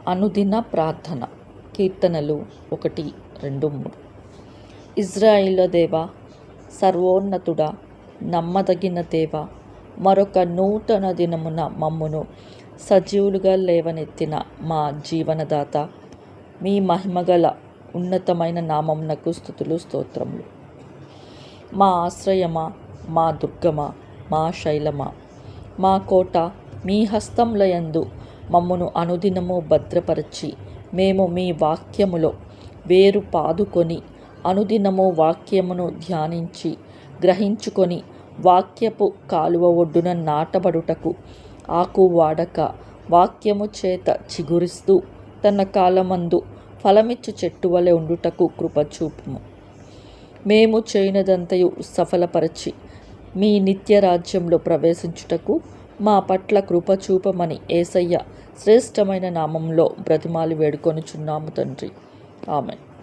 అనుదిన ప్రార్థన. కీర్తనలు 1, 2, 3. ఇజ్రాయేలు దేవా, సర్వోన్నతుడా, నమ్మదగిన దేవా, మరొక నూతన దినమున మమ్మును సజీవులుగా లేవనెత్తిన మా జీవనదాత, మీ మహిమగల ఉన్నతమైన నామమునకు స్తుతులు స్తోత్రములు. మా ఆశ్రయమా, మా దుర్గమా, మా శైలమా, మా కోట, మీ హస్తములయందు మమ్మును అనుదినము భద్రపరచి, మేము మీ వాక్యములో వేరు పాదుకొని అనుదినము వాక్యమును ధ్యానించి గ్రహించుకొని వాక్యపు కాలువ ఒడ్డున నాటబడుటకు ఆకు వాడక వాక్యము చేత చిగురిస్తూ తన కాలమందు ఫలమిచ్చు చెట్టు వలె ఉండుటకు కృపచూపుము. మేము చేయనదంతయు సఫలపరచి మీ నిత్య రాజ్యంలో ప్రవేశించుటకు మా పట్ల కృపచూపమని యేసయ్య శ్రేష్టమైన నామంలో బ్రతిమాలి వేడుకొనుచున్నాము తండ్రి. ఆమెన్.